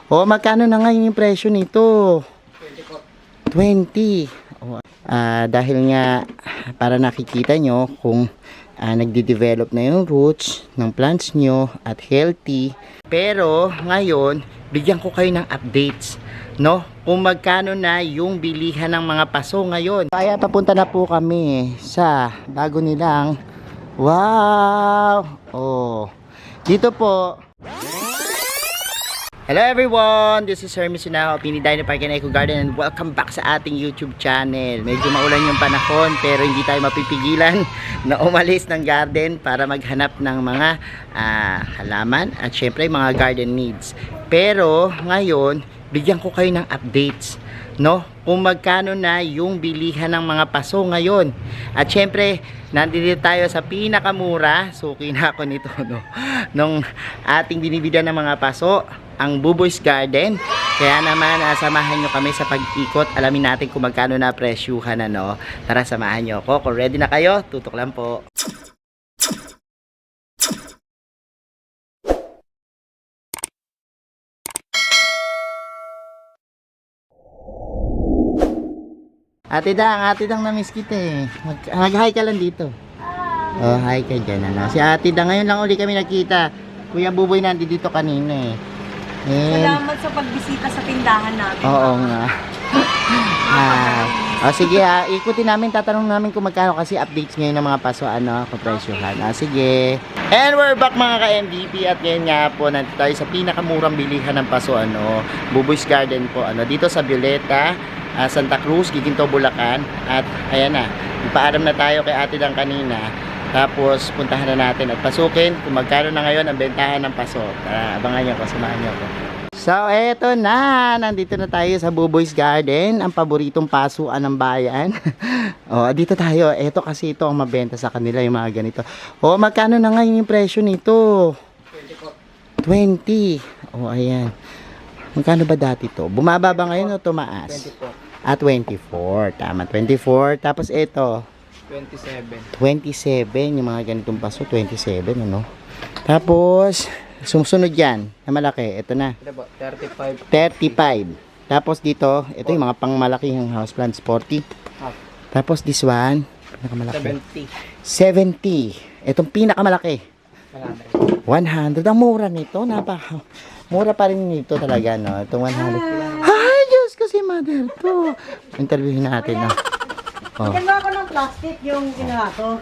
O, magkano na ngayon yung presyo nito? 20. O, dahil nga, para nakikita nyo kung nagde-develop na yung roots ng plants nyo at healthy. Pero, ngayon, bigyan ko kayo ng updates, no? Kung magkano na yung bilihan ng mga paso ngayon. Kaya papunta na po kami sa bago nilang, wow! Oh, dito po. Hello everyone! This is Hermes Sunaho, Pini Dino Park and Eco Garden, and welcome back sa ating YouTube channel. Medyo maulan yung panahon pero hindi tayo mapipigilan na umalis ng garden para maghanap ng mga halaman at syempre mga garden needs. Pero ngayon, bigyan ko kayo ng updates, no? Kung magkano na yung bilihan ng mga paso ngayon. At syempre, nandito tayo sa pinakamura, suki na ako nito, no? Nung ating binibidan ng mga paso, ang Buboy's Garden. Kaya naman, samahan nyo kami sa pag-ikot. Alamin natin kung magkano na presyuhan, ano. Tara, samahan nyo ako. Kung ready na kayo, tutok lang po. Ate Dang, na-miss kita eh. Mag-hi ka lang dito. Oh, hi ka dyan, ano. Si Ate Dang, ngayon lang uli kami nakita. Kuya Buboy nandito dito kanina eh. Salamat sa pagbisita sa tindahan namin. Oo nga. Sige ikutin namin, tatanong namin kung magkano kasi updates ngayon ng mga paso, ano, kapresyohan. Sige. And we're back mga ka-MVP at ngayon nga po, nandito tayo sa pinakamurang bilihan ng paso, ano, Buboy's Garden po, ano, dito sa Violeta, Santa Cruz, Giginto, Bulacan. At ayan na, ipaaram na tayo kay Ate Dang kanina. Tapos puntahan na natin at pasukin kung magkano na ngayon ang bentahan ng paso. Abangan nyo ko, samahan nyo ko. So eto na, nandito na tayo sa Buboy's Garden, ang paboritong pasuan ng bayan. Dito tayo. Eto kasi ito ang mabenta sa kanila, yung mga ganito. Magkano na ngayon yung presyo nito? 20. Ayan. Magkano ba dati to? Bumaba ba ngayon o tumaas? 24. 24. Tama, 24. Tapos ito 27. Yung mga ganitong paso, 27, ano? Tapos, sumunod yan, na malaki, ito na. 35. Tapos dito, ito yung mga pangmalakihang houseplants, 40. Tapos this one, pinakamalaki. 70. Itong pinakamalaki. 100. Ang mura nito, mura pa rin nito talaga, no? Itong 100. Ay, Diyos ko si mother to. Interviewin natin, no? Ganda ako ng plastic yung ginawa ko.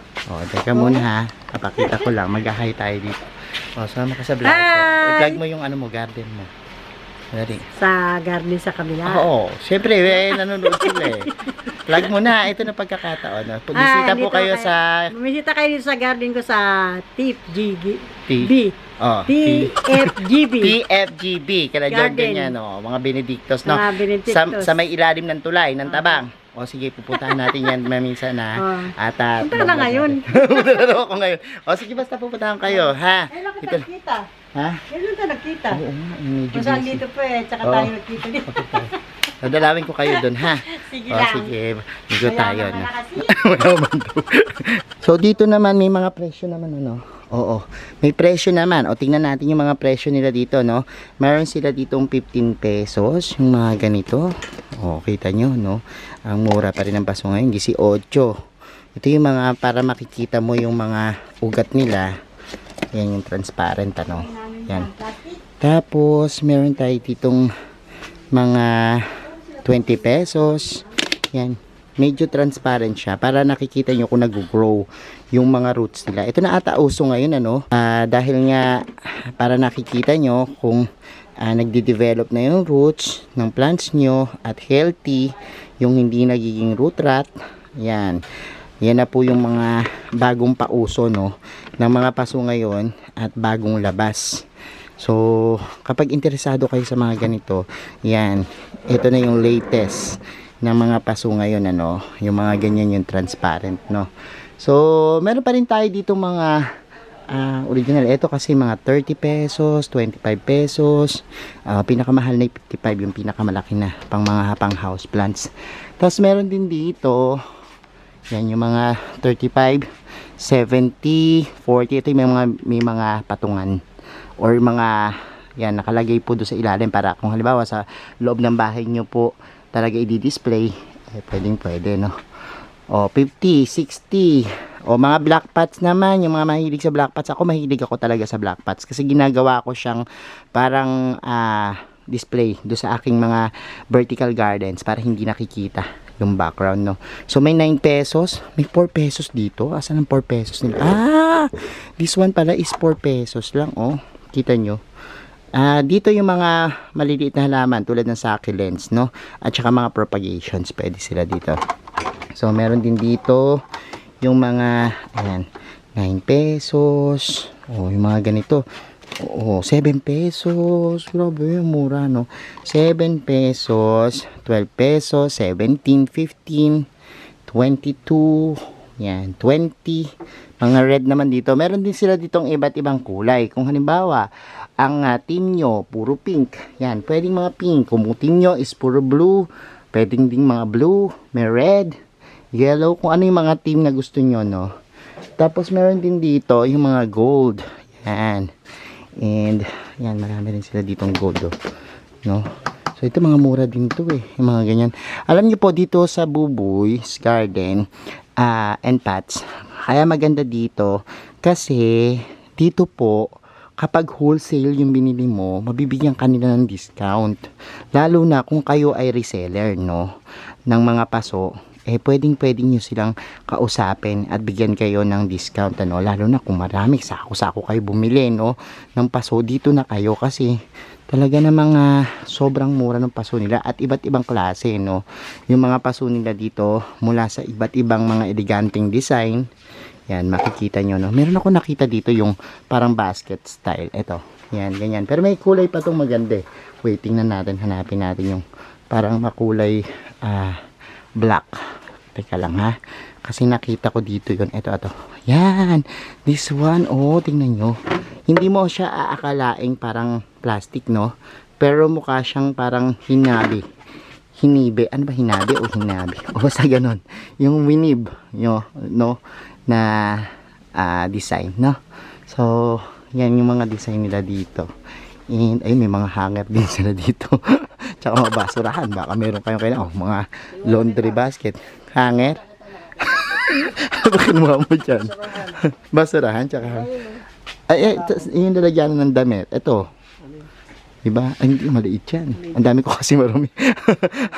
Teka muna ha. Kapakita ko lang. Mag-hi tayo dito. Sama ka sa vlog ko. I-vlog mo yung ano mo, garden mo. Ready? Sa garden sa kabila. Syempre, nanonood sila eh. Vlog mo na. Ito na pagkakataon. Bisita po kayo sa... Bumisita kayo dito sa garden ko sa TFGB. TFGB. Kala Jordan yan, mga Benedictos, no? Sa may ilalim ng tulay, ng tabang. Sige, pupuntahan natin yan maminsan na. Punta na ngayon. Punta na ako ngayon. Sige, basta pupuntahan kayo, ha? Nakita nagkita. Ha? Kailan ka nagkita? Oo nga, medyo Masaan busy. dito po tsaka tayo nagkita dito. Dadalawin ko kayo doon, ha? Sige lang. Sige, ligo tayo. Mayaman na kasi. So, dito naman, may mga presyo naman, ano? May presyo naman. Tingnan natin yung mga presyo nila dito, no? Meron sila ditong 15 pesos, yung mga ganito. Kita nyo, no? Ang mura pa rin ang paso ngayon, 18. Ito yung mga, para makikita mo yung mga ugat nila. Yan yung transparent, ano? Yan. Tapos, meron tayo ditong mga 20 pesos. Yan. Medyo transparent siya para nakikita nyo kung nag-grow yung mga roots nila. Ito na ata uso ngayon, ano? Dahil nga para nakikita nyo kung nagde-develop na yung roots ng plants nyo at healthy, yung hindi nagiging root rot. Yan. Yan na po yung mga bagong pauso, no, ng mga paso ngayon at bagong labas. So, kapag interesado kayo sa mga ganito, yan. Ito na yung latest ng mga paso ngayon, ano, yung mga ganyan yung transparent, no. So meron pa rin tayo dito mga original. Ito kasi mga 30 pesos, 25 pesos, pinakamahal na 55, yung pinakamalaki na pang mga house plants. Tapos meron din dito yan yung mga 35, 70, 40. Ito yung may mga patungan or mga Yan, nakalagay po doon sa ilalim para kung halimbawa sa loob ng bahay nyo po talaga i-display, pwede, no? O, 50, 60. O, mga black pots naman, yung mga mahilig sa black pots. Ako, mahilig ako talaga sa black pots kasi ginagawa ko siyang parang display do sa aking mga vertical gardens para hindi nakikita yung background, no? So, may 9 pesos. May 4 pesos dito. Asan ang 4 pesos nila? This one pala is 4 pesos lang, oh. Kita nyo? Dito yung mga maliliit na halaman tulad ng succulents, no? At saka mga propagations, pwede sila dito. So, meron din dito yung mga, ayan, 9 pesos. Oh, yung mga ganito. Oo, 7 pesos. Grabe, mura, no? 7 pesos, 12 pesos, 17, 15, 22, yan, 20. Mga red naman dito. Meron din sila ditong iba't ibang kulay. Kung halimbawa, ang team nyo, puro pink. Yan, pwedeng mga pink. Kung team nyo is puro blue, pwedeng ding mga blue, may red, yellow, kung ano yung mga team na gusto nyo, no? Tapos, meron din dito yung mga gold. Yan. And, yan, marami rin sila ditong gold, oh, no? So, ito mga mura din to, yung mga ganyan. Alam niyo po, dito sa Buboy's Garden and Pets, kaya maganda dito, kasi, dito po, kapag wholesale yung binili mo, mabibigyan kanila ng discount. Lalo na kung kayo ay reseller, no, ng mga paso, pwedeng nyo silang kausapin at bigyan kayo ng discount, ano, lalo na kung marami sako-sako kayo bumili, no, ng paso, dito na kayo kasi talaga na mga sobrang mura ng paso nila at iba't ibang klase, no, yung mga paso nila dito mula sa iba't ibang mga eleganteng design. Yan, makikita nyo, no, meron ako nakita dito yung parang basket style, eto, yan, ganyan, pero may kulay pa itong maganda. Wait, tingnan natin, hanapin natin yung parang makulay black. Teka lang, ha, kasi nakita ko dito yun. Ito. Yan, this one, oh, tingnan nyo, hindi mo siya aakalaing parang plastic, no, pero mukha siyang parang hinibe, ano ba, hinabi o hinabi, o sa ganon, yung winib nyo, no, na design, no. So, yan yung mga design nila dito. And, ayun, may mga hanger din sila dito. Tsaka mga basurahan. Baka meron kayong kailangan. Oh, mga laundry basket. Hanger. Ano kinuha mo dyan? Basurahan. Tsaka ay, yung lalagyan ng damit. Ito. Diba? Ay, hindi, maliit yan. Ang dami ko kasi marumi.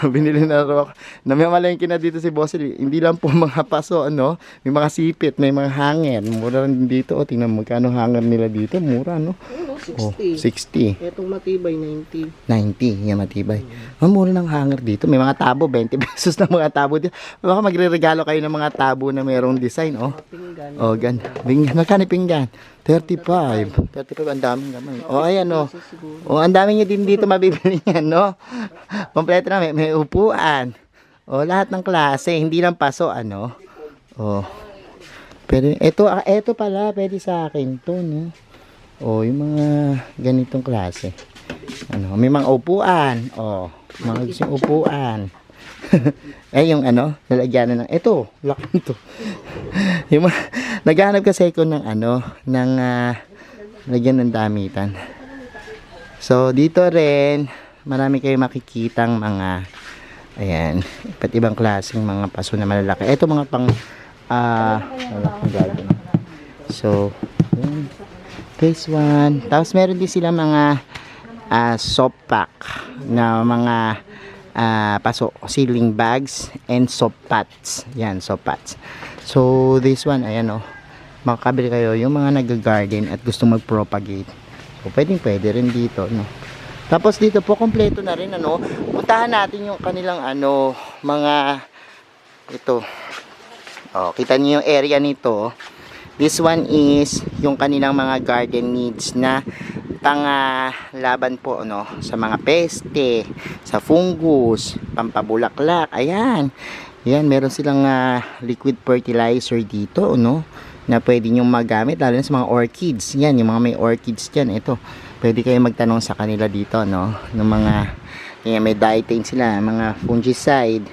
Binili na raw ako. Namimalengke na dito si Bossy. Hindi lang po mga paso, ano. May mga sipit, may mga hanger. Mura rin dito. O, tingnan mo, magkano hanger nila dito. Mura, no? 60. 60. Etong matibay, 90. 90. Yan, matibay. Ang mura ng hanger dito. May mga tabo, 20 pesos na mga tabo dito. Baka magre-regalo kayo ng mga tabo na mayroong design, oh. Pinggan. Oh, ganda. Magkano pinggan? 35. 35, ang daming gamay. Oh, ayan, oh. Oh, ang dami nyo din dito mabibili yan, no? Kompleto na, may upuan. Oh, lahat ng klase, hindi lang paso, ano? Oh. Pero ito pala, pwede sa akin to, no? Oh, yung mga ganitong klase. Ano, may mga upuan. Oh, mga gustong upuan. Yung ano, lalagyan ng ito, laki nito. Yung mga, naghahanap kasi ako ng ano, ng lagyan ng damitan. So, dito rin, marami kayo makikitang mga, ayan, iba't ibang klaseng mga paso na malalaki. Ito mga pang, malaking garden. So, ayan, phase 1. Tapos, meron din sila mga soft pack na mga paso, ceiling bags and soft pots. Yan, soft pots. So, this one, ayan, oh, makakabili kayo yung mga nag-garden at gusto mag-propagate. So, pwede rin dito, no. Tapos dito po kompleto na rin, ano. Puntahan natin yung kanilang ano, mga ito. Oh, kita niyo yung area nito. This one is yung kanilang mga garden needs na panglaban po, no, sa mga peste, sa fungus, pampabulaklak. Ayan. Yan, meron silang liquid fertilizer dito, no, na pwede nyo magamit lalo na sa mga orchids. Yan, yung mga may orchids dyan, ito, pwede kayo magtanong sa kanila dito, no, ng mga, yan, may dietane sila, mga fungicide,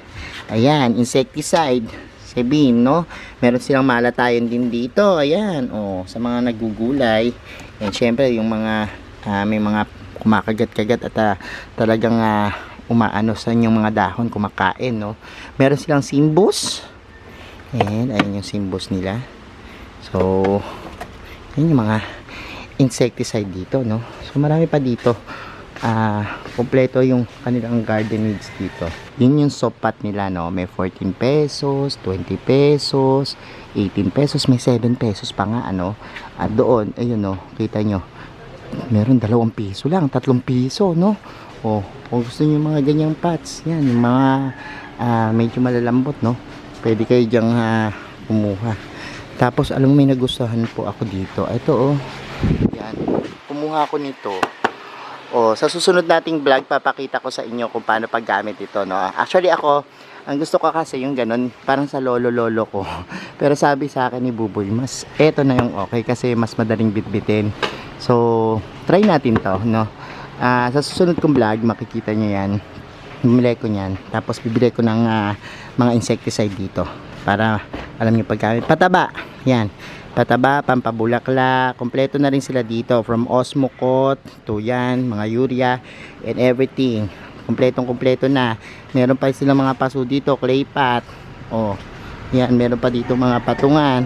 ayan, insecticide, sabihin, no, meron silang malatayon din dito, ayan, oh, sa mga nagugulay, and syempre yung mga may mga kumakagat-kagat at talagang umaano sa inyong mga dahon, kumakain, no? Meron silang simbus. And ayun yung simbus nila. So, yun yung mga insecticide dito, no? So, marami pa dito. Kompleto yung kanilang garden needs dito. Yun yung soap pot nila, no? May 14 pesos, 20 pesos, 18 pesos, may 7 pesos pa nga, ano? At doon, ayun, no? Kita nyo, meron 2 piso lang, 3 piso, no? O, kung gusto nyo yung mga ganyang pots, yan, yung mga medyo malalambot, no? Pwede kayo dyang kumuha. Tapos, alam mo, may nagustuhan po ako dito. Ito, oh. Yan. Kumuha ako nito. O, sa susunod nating vlog, papakita ko sa inyo kung paano paggamit ito, no? Actually, ako, ang gusto ko kasi yung ganun, parang sa lolo-lolo ko. Pero sabi sa akin ni Buboy, mas, eto na yung okay kasi mas madaling bitbitin. So, try natin to, no? Sa susunod kong vlog, makikita nyo yan. Bumili ko nyan. Tapos bibili ko ng mga insecticide dito. Para alam nyo paggamit. Pataba. Yan. Pataba, pampabulaklak. Kompleto na rin sila dito. From Osmocot to yan. Mga urea and everything. Kompletong-kompleto na. Meron pa silang mga paso dito. Clay pot. Oh. Yan. Meron pa dito mga patungan.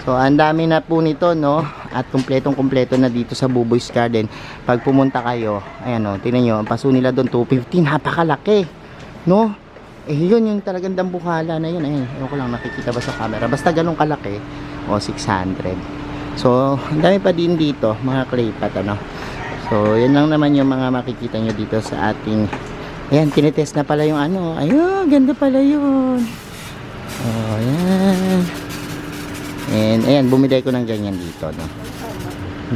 So, ang dami na po nito, no? At kompletong-kompleto na dito sa Buboy's Garden. Pag pumunta kayo, ayan, no? Tingnan nyo, ang paso nila doon, 250. Napakalaki, no? Eh, yun yung talagang dambuhala na yun. Ayan, ewan ko lang, nakikita ba sa camera? Basta ganun kalaki, o 600. So, ang dami pa din dito, mga clay pot, ano? So, yan lang naman yung mga makikita nyo dito sa ating... Ayan, tinitest na pala yung ano. Ayun, ganda pala yun. Oh, ayan. And ayan, bumili ko ng ganyan dito, no?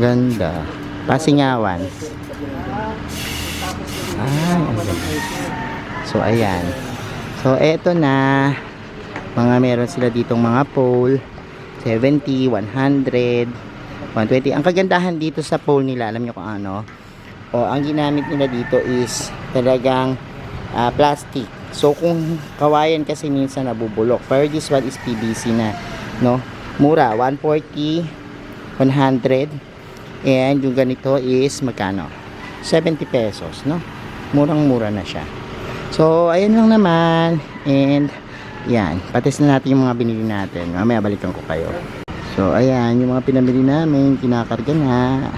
Ganda. Pasingawan. Ang ganda. So ayan. So eto na. Mga meron sila ditong mga pole. 70, 100, 120. Ang kagandahan dito sa pole nila, alam nyo kung ano? O, ang ginamit nila dito is talagang plastic. So kung kawayan kasi minsan nabubulok. Pero this one is PVC na, no? Mura, 140, 100. And yung ganito is magkano? 70 pesos, no? Murang-mura na siya. So, ayun lang naman. And, yan. Patis na natin yung mga binili natin. Mamaya balikan ko kayo. So, ayan. Yung mga pinamili namin, kinakarga na.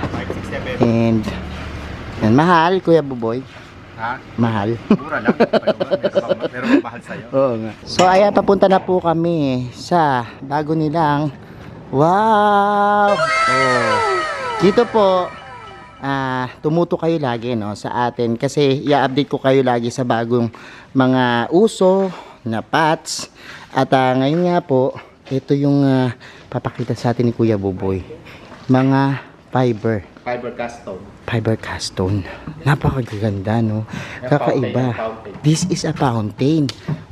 And, yan. Mahal, Kuya Buboy. Ha? Mahal. Mura lang. Pero mahal sa'yo. Oo nga. So, ayan, papunta na po kami sa bago nilang wow! Oh. Dito po, tumuto kayo lagi, no, sa atin. Kasi, i-update ko kayo lagi sa bagong mga uso na pots. At ngayon nga po, ito yung papakita sa atin ni Kuya Buboy. Mga fiber cast stone. Napakaganda, no? Kakaiba. This is a fountain.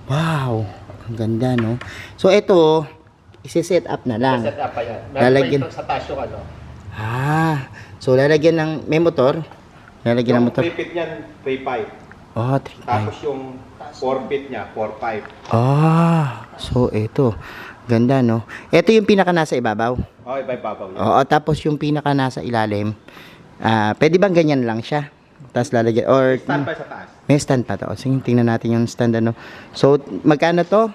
Wow! Ang ganda, no? So, ito, isi-set up na lang. Set up pa yan. Lalagyan. Sa taas yung ano. So, lalagyan ng, may motor? Lalagyan ng Yung motor? 3 feet niyan, 3.5. Oh, 3.5. Tapos yung 4 feet niya, 4.5. So, ito. Ganda, no? Ito yung pinaka nasa ibabaw. Oh, iba-ibabaw yan. Oo, tapos yung pinaka nasa ilalim, pwede bang ganyan lang siya? Tapos lalagyan, or Stand pa sa taas. may stand pa to. Sige, tingnan natin yung stand, ano. So, magkano to?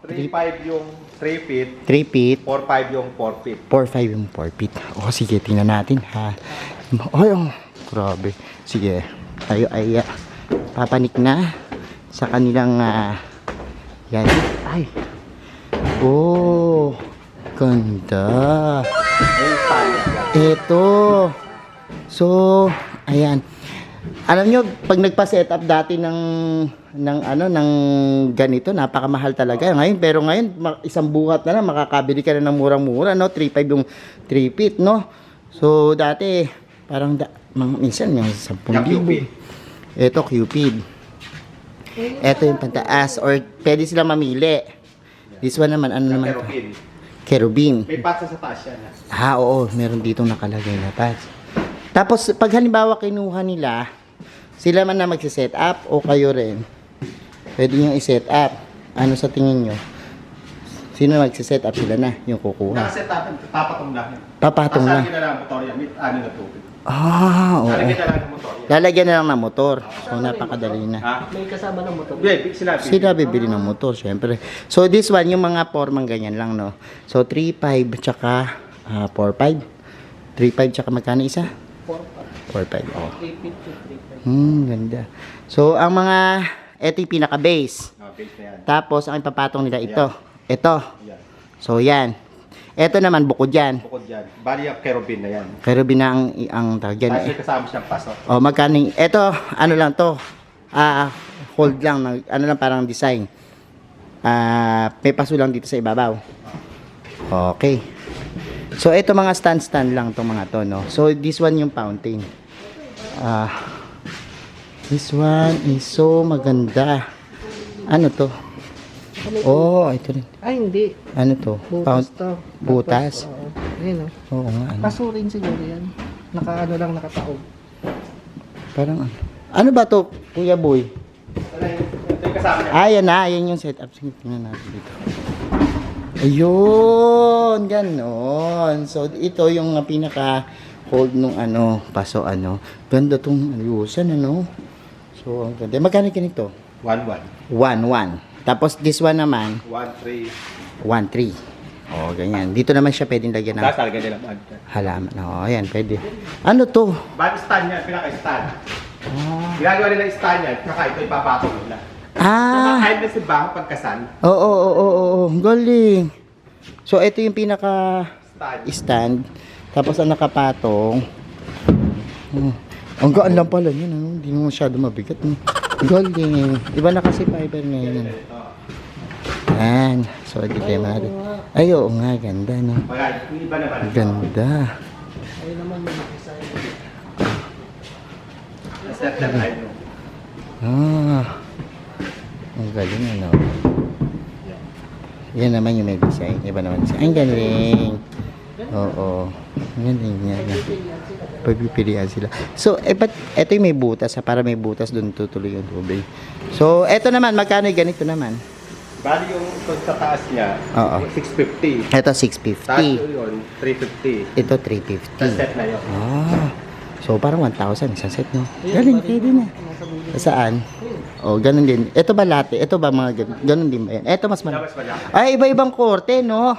3.5 yung 3 feet, 3 feet, 4.5 yung 4 feet. 4.5 yung 4 feet. Oh, sige, tingnan natin, ha. Ay, oh, grabe. Sige, tayo ay papanik na sa kanilang, yan. Ay, oh, ganda. Ito. So, ayan. Alam nyo, pag nagpa-set up dati ng ganito, napakamahal talaga. Ngayon, pero ngayon, isang buhat na lang, makakabili ka na ng murang-mura, no? 3.5 yung 3 feet, no? So, dati, parang, minsan, yung 10,000. Ito, Cupid. Ito yung pantaas, or pwede sila mamili. This one naman, ano naman to? Cherubim. May patsa sa taas yan. Oo, meron ditong nakalagay na pads. Tapos, pag halimbawa kinuha nila, sila man na magsiset up o kayo rin, pwede nyo i-set up. Ano sa tingin nyo? Sino magsiset up? Sila na, yung kukuha. Nakaset up, papatong lang yan. Papatong lang. Pasagin na lang ang motor yan, may ano na tubig. Ah, oo. Lalagyan na lang ng motor. Yan. Lalagyan na lang ng motor. So, napakadali na. Ha? May kasama ng motor. Yeah, sinabi. Sila bibili ng motor, syempre. So, this one, yung mga formang ganyan lang, no? So, 3.5 tsaka 4.5. 3.5 tsaka magkano isa? 4.5. Oh. 350, 350. Ganda. So, ang mga, ito yung pinaka-base. Base na yan. Tapos, ang ipapatong nila ito. Ito. Yan. So, yan. Ito naman, bukod yan. Bukod dyan. Bali ang kerubin na yan. Pero ang tawag yan. Tapos may kasama siyang paso. O, magkano yung- ito, ano lang to. Hold lang, ano lang parang design. May paso lang dito sa ibabaw. Okay. So, ito mga stand lang itong mga to, no? So, this one yung fountain. This one is so maganda. Ano to? Oh, ito rin. Ay, hindi. Ano to? Butas to. Butas? Oo. Ayun, Oo nga, ano. Paso rin siguro yan. Nakaano lang, nakataog. Parang ano. Ano ba to, Kuya Boy? Ito yung kasama niya. Ayan na, ayan yung setup. Sige, tingnan natin dito. Ayun, ganon. So, ito yung pinaka hold nung paso Ganda tong ayusan, So, ang ganda. Magkano ganito? 1-1. 1-1. Tapos, this one naman, 1-3. 1-3. Oh, ganyan. Dito naman siya pwedeng lagyan ng Tapos talaga nila. halaman. Oh, ayan, pwede. Ano to? Bali stand yan. Pinaka-stand. Ginagawa nila yung stand yan. Kaka ito ipapatong nila. Kahit na si Bang pagkasan. Oo. Galing. So, ito yung pinaka Stand. stand. Tapos, ang nakapatong. Ang gaan lang pala yun. Hindi mo masyado mabigat. Galing. Iba na kasi fiber ngayon. Yan. So, dito yung mga. Ay, oo nga. Ganda, no? Mga iba naman. Ganda. Ayun naman yung design. Set na tayo. Ang galing, Yan naman yung may design. Iba naman design. Ang galing. Oo. Ang galing yan. Pagpipilian sila. So, ba't ito yung may butas, para may butas doon tutuloy yung tubig. So, ito naman, magkano yung ganito naman? Bali yung ito sa taas niya, Oo. 650. Ito, Taas 650. yun, 350. Ito, Sa 350. set na yun. So, parang 1,000 isang set, no? Galing, pwede na. Saan? Oh, ganun din. Ito ba latte? Ito ba mga ganun din ba yan? Ito mas malaki. Mas malaki. Ay, iba-ibang korte, no?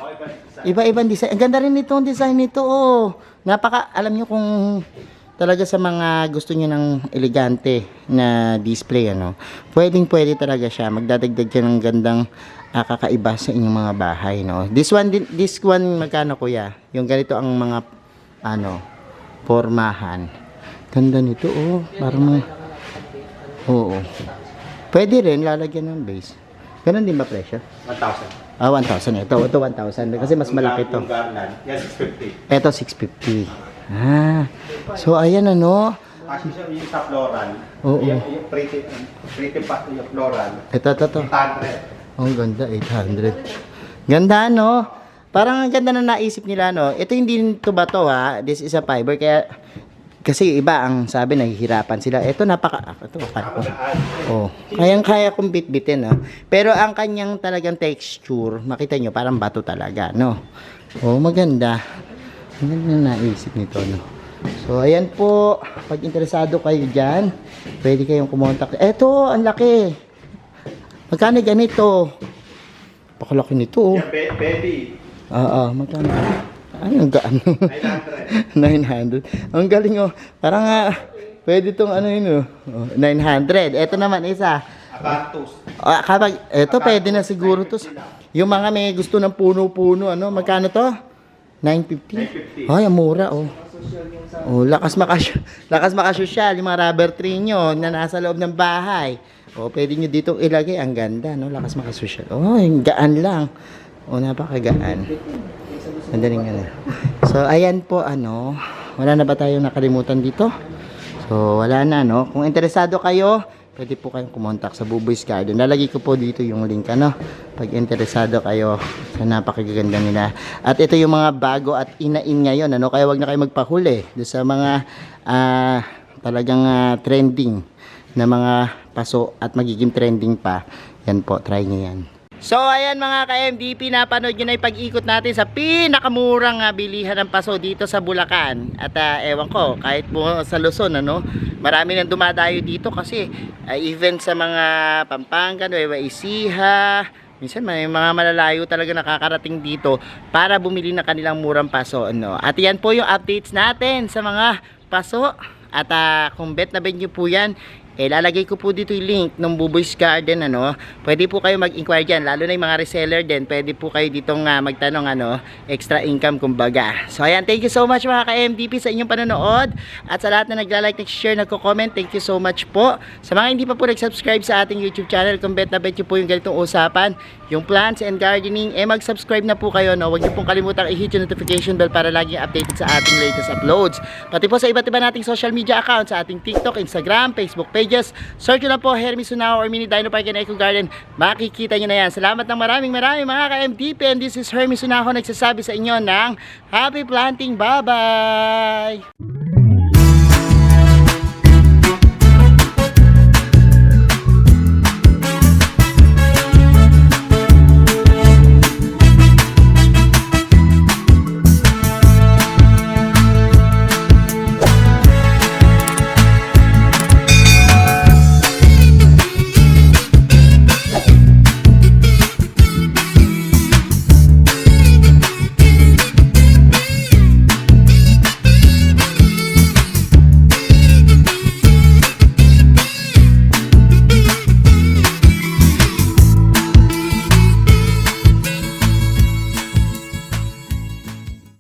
Iba-ibang design. Ang ganda rin itong design nito, oh. Alam nyo kung talaga sa mga gusto nyo ng elegante na display, pwedeng-pwede talaga siya. Magdadagdag siya ng gandang kakaiba sa inyong mga bahay, no? This one, magkano, kuya? Yung ganito ang mga, pormahan. Ganda nito, oh. Parang, oo. Pwede rin, lalagyan ng base. Ganun din ba presyo? 1,000. 1,000. Ito 1,000. Kasi mas malaki to. Yung garland, yan 650. Ito, 650. So, ayan, Actually, siya yung sa floral. Oo. Yung pretty pa yung floral. Ito. 800. Oh, ganda. 800. Ganda, no? Parang ang ganda na naisip nila, no? Ito hindi to ba to, ha? This is a fiber. Kasi iba ang sabi, nahihirapan sila. Ito, ito, akala ko. Oh, kayang-kaya kong bitbitin, no? Pero ang kanyang talagang texture, makita nyo, parang bato talaga, no? Oh, maganda. Ang ganda na naisip nito, no? So, ayan po. Pag interesado kayo dyan, pwede kayong kumontak. Eto, ang laki. Magkano ganito? Pakalaki nito, oh. Yan, baby. Magkano? Ay, ang gaan. 900. 900. Ang galing, oh. Parang pwede tong 900. Ito naman isa. Acanthus. Ito pwede na siguro to. Yung mga may gusto ng puno-puno, magkano to? 950. 950. Ay, ang mura, oh. Oh, lakas makasosyal, yung mga rubber tree nyo na nasa loob ng bahay. Oh, pwede nyo ditong ilagay. Ang ganda, no? Lakas makasosyal. Oh, yung gaan lang. Oh, napakagaan. Madaling ano. So, ayan po, wala na ba tayong nakalimutan dito? So, wala na, no? Kung interesado kayo, pwede po kayong kumontak sa Buboy's Garden. Lalagay ko po dito yung link, pag interesado kayo sa napakaganda nila. At ito yung mga bago at inain ngayon, Kaya wag na kayo magpahuli doon sa mga talagang trending na mga paso at magiging trending pa. Yan po, try nyo yan. So ayan mga ka-MDP, napanood nyo na yung pag-ikot natin sa pinakamurang bilihan ng paso dito sa Bulacan. At ewan ko, kahit po sa Luzon, ano, marami nang dumadayo dito kasi even sa mga Pampanga, Nueva Ecija, minsan may mga malalayo talaga nakakarating dito para bumili ng kanilang murang paso, ano. At yan po yung updates natin sa mga paso. At kung bet na bet nyo po yan, lalagay ko po dito yung link ng Buboy's Garden, ano. Pwede po kayo mag-inquire dyan, lalo na yung mga reseller din. Pwede po kayo ditong magtanong, ano, extra income kumbaga. So ayan, thank you so much mga ka-MDP sa inyong panonood. At sa lahat na nagla-like, nag-share, nagko-comment, thank you so much po. Sa mga hindi pa po nag-subscribe sa ating YouTube channel, kung bet na bet nyo po yung ganitong usapan, yung plants and gardening, mag-subscribe na po kayo, no. Huwag nyo pong kalimutang i-hit yung notification bell para laging updated sa ating latest uploads. Pati po sa iba't iba nating social media accounts, sa ating TikTok, Instagram, Facebook pages. Search nyo lang po Hermes Sunao or Mini Dino Park and Eco Garden. Makikita nyo na yan. Salamat ng maraming mga ka-MDP, and this is Hermes Sunao nagsasabi sa inyo ng happy planting. Bye-bye!